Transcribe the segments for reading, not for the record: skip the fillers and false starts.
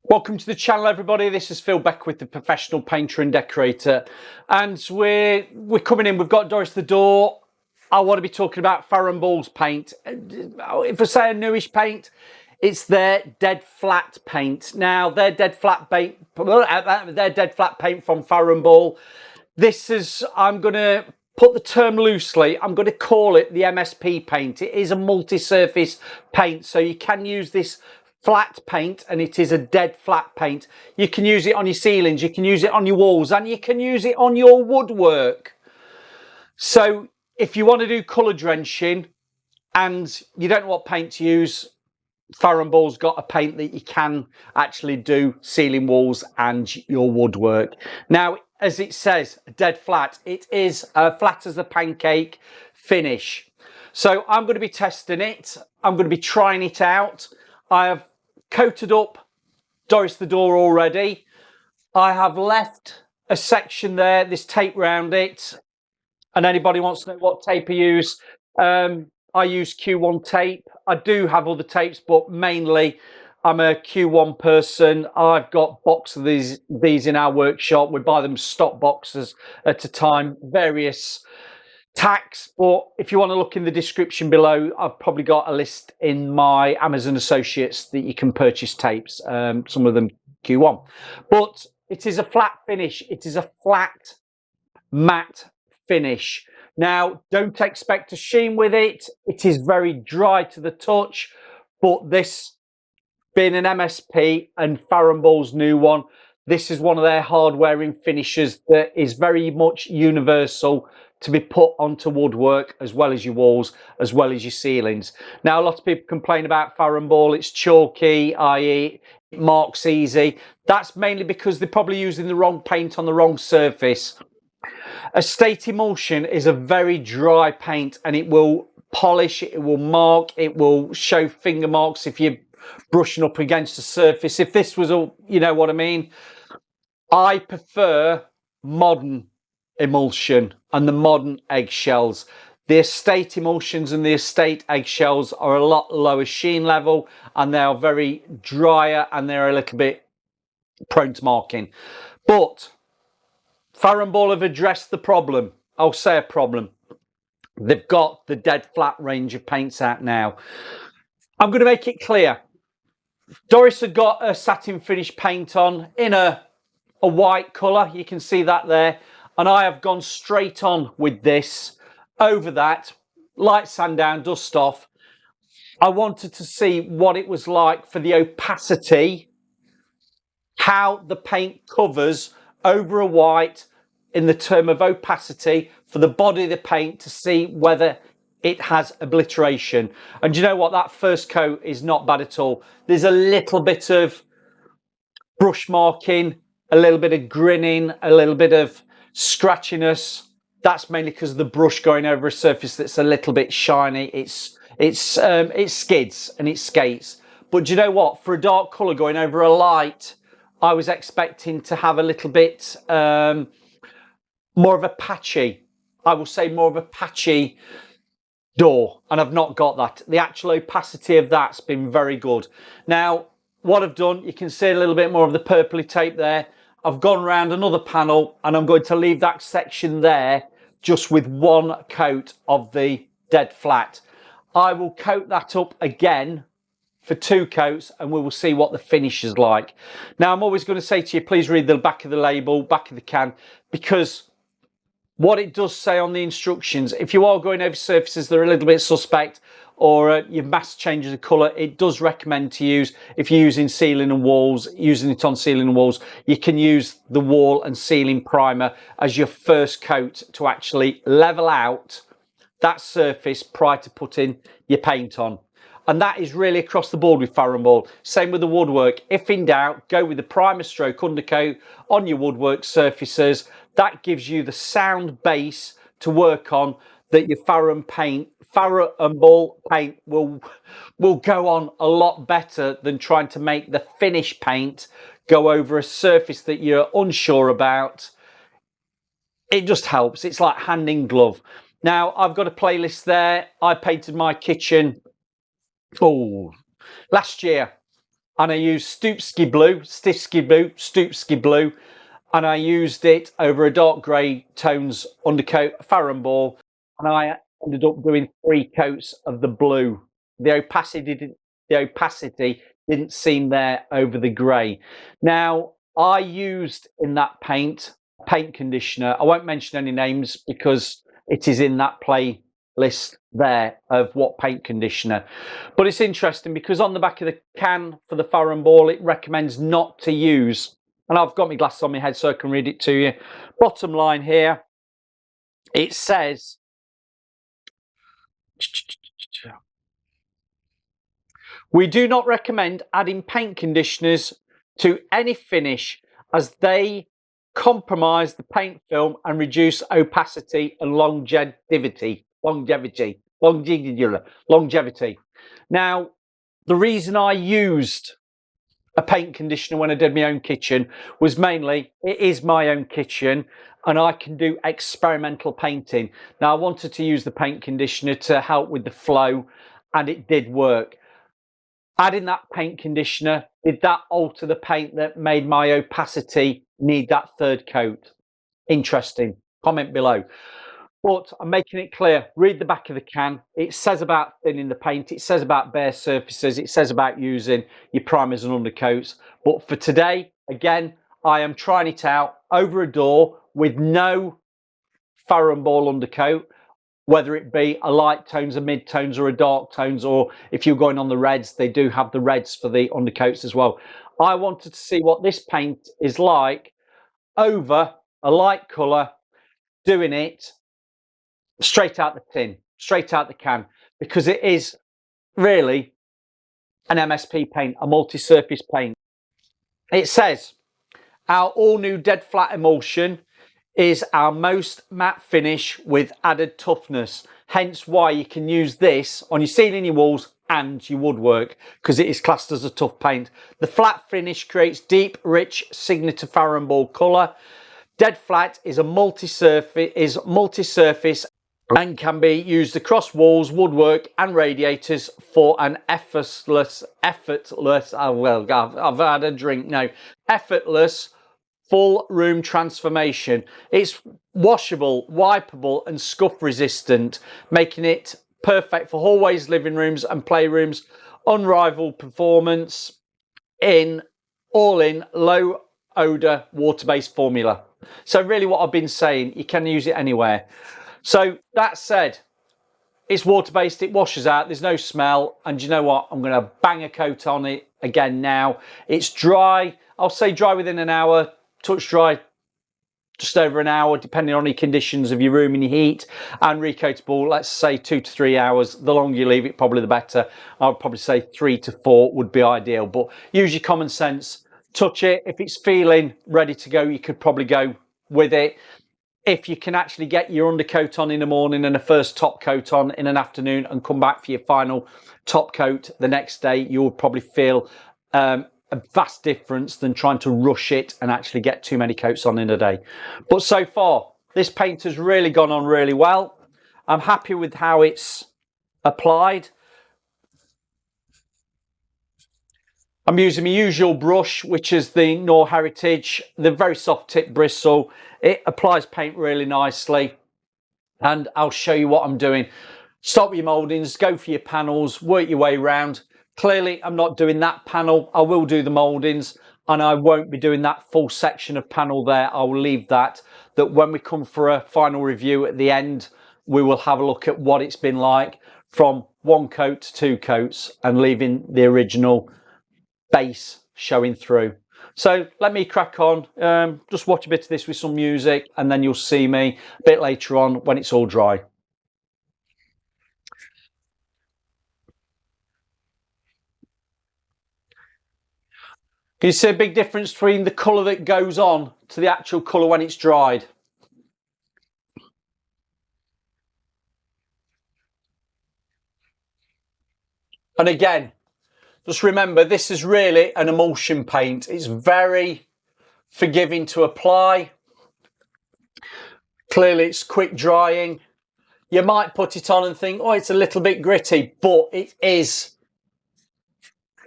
Welcome to the channel, everybody. This is Phil Beckwith, the professional painter and decorator, and we're coming in. We've got Doris the door. I want to be talking about Farrow Ball's paint. If I say a newish paint, it's their dead flat paint. Now their dead flat paint from Farrow Ball. This is, I'm going to put the term loosely, I'm going to call it the MSP paint. It is a multi-surface paint, so you can use this flat paint, and it is a dead flat paint. You can use it on your ceilings, you can use it on your walls, and you can use it on your woodwork. So if you want to do colour drenching and you don't know what paint to use, Farrow Ball's got a paint that you can actually do ceiling walls and your woodwork. Now, as it says, dead flat, it is flat as a pancake finish. So I'm going to be testing it. I'm going to be trying it out. I have coated up Doris the door already. I have left a section there, this tape round it. And anybody wants to know what tape I use, I use Q1 tape. I do have other tapes, but mainly I'm a Q1 person. I've got boxes of these in our workshop. We buy them stock boxes at a time, various tacks. But if you want to look in the description below, I've probably got a list in my Amazon associates that you can purchase tapes, some of them Q1. But it is a flat finish. It is a flat matte finish. Now, don't expect a sheen with it. It is very dry to the touch, but this being an MSP and Farrow Ball's new one, this is one of their hard wearing finishes that is very much universal to be put onto woodwork, as well as your walls, as well as your ceilings. Now, a lot of people complain about Farrow Ball. It's chalky, i.e. it marks easy. That's mainly because they're probably using the wrong paint on the wrong surface. Estate Emulsion is a very dry paint, and it will polish, it will mark, it will show finger marks if you're brushing up against a surface. If this was all, you know what I mean. I prefer Modern Emulsion and the Modern eggshells. The Estate Emulsions and the Estate eggshells are a lot lower sheen level, and they are very drier, and they're a little bit prone to marking. But Farrow Ball have addressed the problem. I'll say a problem. They've got the dead flat range of paints out now. I'm going to make it clear. Doris had got a satin finish paint on in a white colour. You can see that there. And I have gone straight on with this. Over that, light sand down, dust off. I wanted to see what it was like for the opacity, how the paint covers over a white in the term of opacity for the body of the paint, to see whether it has obliteration. And you know what? That first coat is not bad at all. There's a little bit of brush marking, a little bit of grinning, a little bit of scratchiness. That's mainly because of the brush going over a surface that's a little bit shiny. It skids and it skates. But do you know what? For a dark colour going over a light, I was expecting to have a little bit more of a patchy, I will say more of a patchy door, and I've not got that. The actual opacity of that's been very good. Now, what I've done, you can see a little bit more of the purpley tape there. I've gone around another panel, and I'm going to leave that section there just with one coat of the dead flat. I will coat that up again for 2 coats, and we will see what the finish is like. Now, I'm always going to say to you, please read the back of the label, back of the can, because what it does say on the instructions, if you are going over surfaces that are a little bit suspect, or your mask changes of colour, it does recommend to use, if you're using ceiling and walls, using it on ceiling and walls, you can use the wall and ceiling primer as your first coat to actually level out that surface prior to putting your paint on. And that is really across the board with Farrow Ball. Same with the woodwork. If in doubt, go with the primer stroke undercoat on your woodwork surfaces. That gives you the sound base to work on, that your Farrow Ball paint will go on a lot better than trying to make the finish paint go over a surface that you're unsure about. It just helps. It's like hand in glove. Now, I've got a playlist there. I painted my kitchen last year. and I used Stoopski Blue, and I used it over a dark grey tones undercoat, Farrow Ball, and I ended up doing 3 coats of the blue. The opacity didn't seem there over the grey. Now, I used in that paint conditioner. I won't mention any names because it is in that playlist there of what paint conditioner. But it's interesting because on the back of the can for the Farrow Ball, it recommends not to use, and I've got my glasses on my head so I can read it to you. Bottom line here, it says, we do not recommend adding paint conditioners to any finish as they compromise the paint film and reduce opacity and longevity. Now, the reason I used a paint conditioner when I did my own kitchen was mainly, it is my own kitchen and I can do experimental painting. Now, I wanted to use the paint conditioner to help with the flow, and it did work. Adding that paint conditioner, did that alter the paint that made my opacity need that 3rd coat? Interesting. Comment below. But I'm making it clear, read the back of the can. It says about thinning the paint. It says about bare surfaces. It says about using your primers and undercoats. But for today, again, I am trying it out over a door with no Farrow Ball undercoat, whether it be a light tones, a mid tones, or a dark tones, or if you're going on the reds, they do have the reds for the undercoats as well. I wanted to see what this paint is like over a light colour, doing it straight out the tin, straight out the can, because it is really an MSP paint, a multi-surface paint. It says our all new dead flat emulsion is our most matte finish with added toughness, hence why you can use this on your ceiling, your walls and your woodwork, because it is classed as a tough paint. The flat finish creates deep, rich signature Farrow Ball colour. Dead flat is a multi-surface and can be used across walls, woodwork and radiators for an effortless, oh well, I've had a drink now, effortless full room transformation. It's washable, wipeable and scuff resistant, making it perfect for hallways, living rooms and playrooms. Unrivaled performance in low odour water-based formula. So really what I've been saying, you can use it anywhere. So that said, it's water-based, it washes out, there's no smell, and you know what, I'm going to bang a coat on it again now. It's dry, I'll say dry within an hour, touch dry just over an hour, depending on the conditions of your room and your heat, and recoatable, let's say 2 to 3 hours. The longer you leave it, probably the better. I would probably say 3 to 4 would be ideal, but use your common sense, touch it. If it's feeling ready to go, you could probably go with it. If you can actually get your undercoat on in the morning and a first top coat on in an afternoon and come back for your final top coat the next day, you'll probably feel a vast difference than trying to rush it and actually get too many coats on in a day. But so far, this paint has really gone on really well. I'm happy with how it's applied. I'm using my usual brush, which is the Knorr Heritage, the very soft tip bristle. It applies paint really nicely, and I'll show you what I'm doing. Start with your mouldings, go for your panels, work your way around. Clearly, I'm not doing that panel. I will do the mouldings, and I won't be doing that full section of panel there. I will leave that when we come for a final review at the end, we will have a look at what it's been like from 1 coat to 2 coats and leaving the original base showing through. So let me crack on, just watch a bit of this with some music, and then you'll see me a bit later on when it's all dry. Can you see a big difference between the colour that goes on to the actual colour when it's dried? And again, just remember, this is really an emulsion paint. It's very forgiving to apply. Clearly, it's quick drying. You might put it on and think, oh, it's a little bit gritty, but it is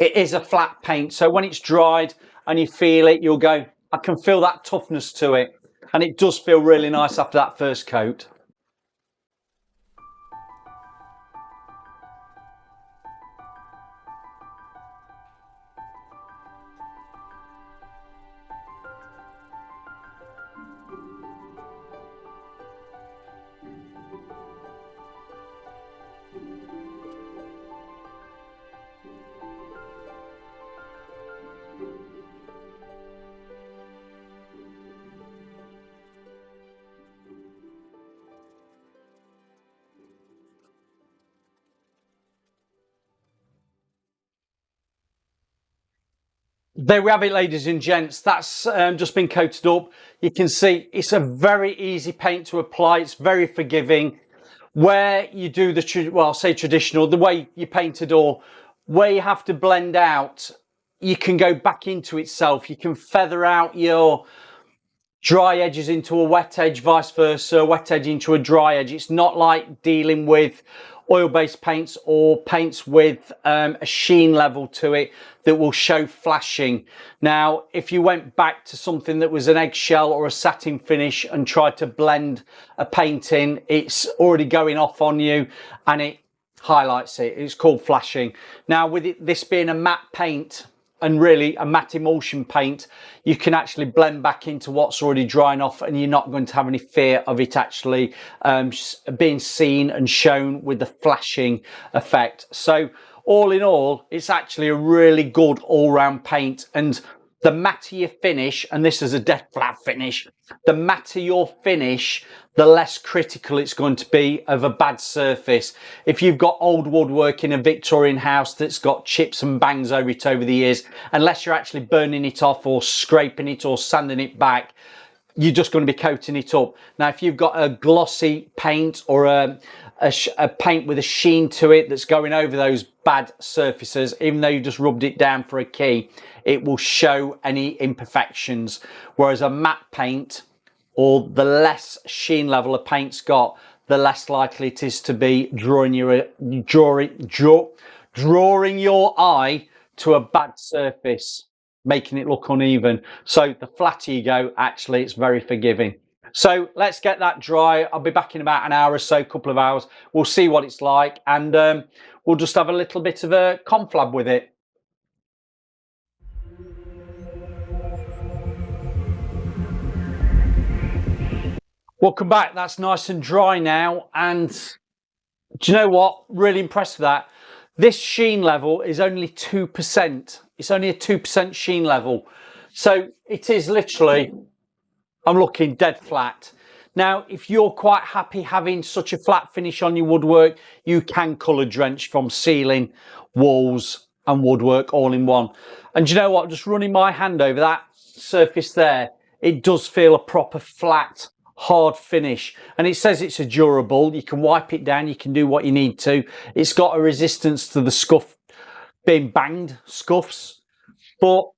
It is a flat paint, so when it's dried and you feel it, you'll go, I can feel that toughness to it, and it does feel really nice after that first coat. There we have it, ladies and gents. That's just been coated up. You can see it's a very easy paint to apply. It's very forgiving. Where you do the, well, I'll say traditional, the way you paint a door, where you have to blend out, you can go back into itself. You can feather out your dry edges into a wet edge, vice versa, a wet edge into a dry edge. It's not like dealing with oil-based paints or paints with a sheen level to it that will show flashing. Now, if you went back to something that was an eggshell or a satin finish and tried to blend a paint in, it's already going off on you and it highlights it. It's called flashing. Now, with this being a matte paint, and really a matte emulsion paint, you can actually blend back into what's already drying off, and you're not going to have any fear of it actually being seen and shown with the flashing effect. So all in all, it's actually a really good all-round paint, and the matter you finish, and this is a dead flat finish, the matter your finish, the less critical it's going to be of a bad surface. If you've got old woodwork in a Victorian house that's got chips and bangs over it over the years, unless you're actually burning it off or scraping it or sanding it back, you're just going to be coating it up. Now, if you've got a glossy paint or a paint with a sheen to it that's going over those bad surfaces, even though you just rubbed it down for a key, it will show any imperfections. Whereas a matte paint, or the less sheen level a paint's got, the less likely it is to be drawing your eye to a bad surface, making it look uneven. So the flatter you go, actually, it's very forgiving. So let's get that dry. I'll be back in about an hour or so, couple of hours. We'll see what it's like, and we'll just have a little bit of a conflab with it. Welcome back. That's nice and dry now, and do you know what? Really impressed with that. This sheen level is only 2%. It's only a 2% sheen level. So it is literally, I'm looking dead flat. Now, if you're quite happy having such a flat finish on your woodwork, you can colour drench from ceiling, walls and woodwork all in one. And do you know what? Just running my hand over that surface there, it does feel a proper flat, hard finish. And it says it's a durable. You can wipe it down. You can do what you need to. It's got a resistance to the scuff being banged, scuffs. But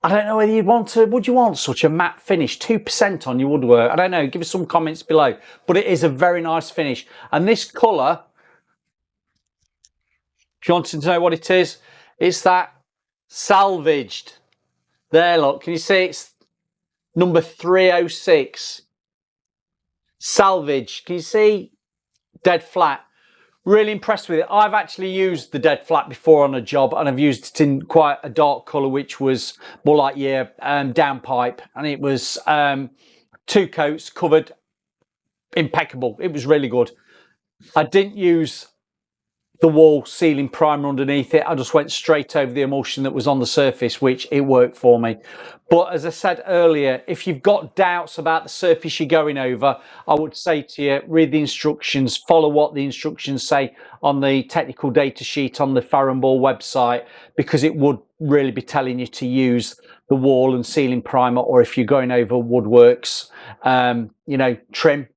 I don't know whether you'd want to, would you want such a matte finish? 2% on your woodwork. I don't know. Give us some comments below. But it is a very nice finish. And this colour, if you wanted to know what it is, it's that salvaged. There, look. Can you see it's number 306? Salvage. Can you see? Dead flat. Really impressed with it. I've actually used the dead flat before on a job, and I've used it in quite a dark colour, which was more like your downpipe, and it was 2 coats covered, impeccable. It was really good. I didn't use the wall sealing primer underneath it. I just went straight over the emulsion that was on the surface, which it worked for me. But as I said earlier, if you've got doubts about the surface you're going over, I would say to you, read the instructions, follow what the instructions say on the technical data sheet on the Farrow Ball website, because it would really be telling you to use the wall and ceiling primer, or if you're going over woodworks, you know, trim.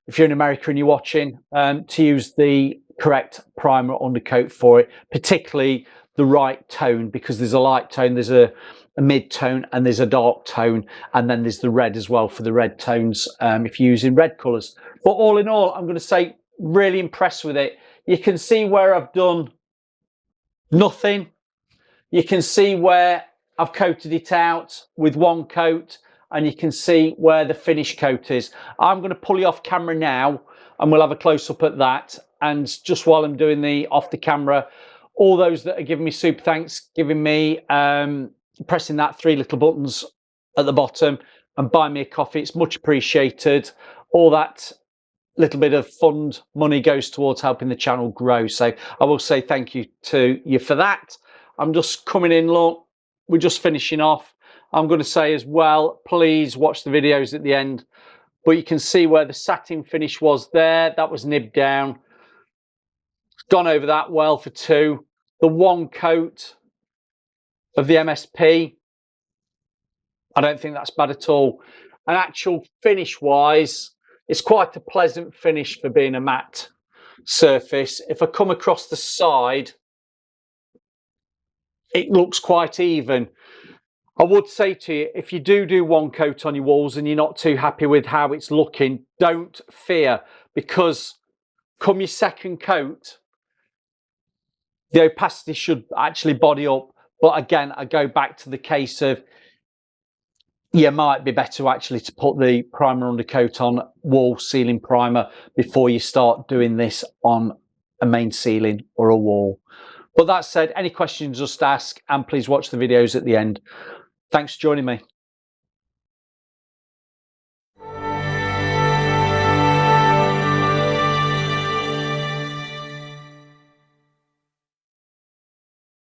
If you're in America and you're watching, to use the correct primer undercoat for it, particularly the right tone, because there's a light tone, there's a mid tone, and there's a dark tone, and then there's the red as well for the red tones if you're using red colours. But all in all, I'm going to say really impressed with it. You can see where I've done nothing You can see where I've coated it out with one coat, and you can see where the finish coat is. I'm going to pull you off camera now and we'll have a close up at that. And just while I'm doing the off the camera, all those that are giving me super thanks, giving me pressing that 3 little buttons at the bottom and buy me a coffee, it's much appreciated. All that little bit of fund money goes towards helping the channel grow, so I will say thank you to you for that. I'm just coming in, look, we're just finishing off. I'm going to say as well, please watch the videos at the end, but you can see where the satin finish was there. That was nibbed down, gone over that well for 2. The one coat of the MSP, I don't think that's bad at all. And actual finish wise, it's quite a pleasant finish for being a matte surface. If I come across the side, it looks quite even. I would say to you, if you do one coat on your walls and you're not too happy with how it's looking, don't fear, because come your second coat, the opacity should actually body up. But again, I go back to the case of, yeah, might be better actually to put the primer undercoat on wall ceiling primer before you start doing this on a main ceiling or a wall. But that said, any questions, just ask, and please watch the videos at the end. Thanks for joining me.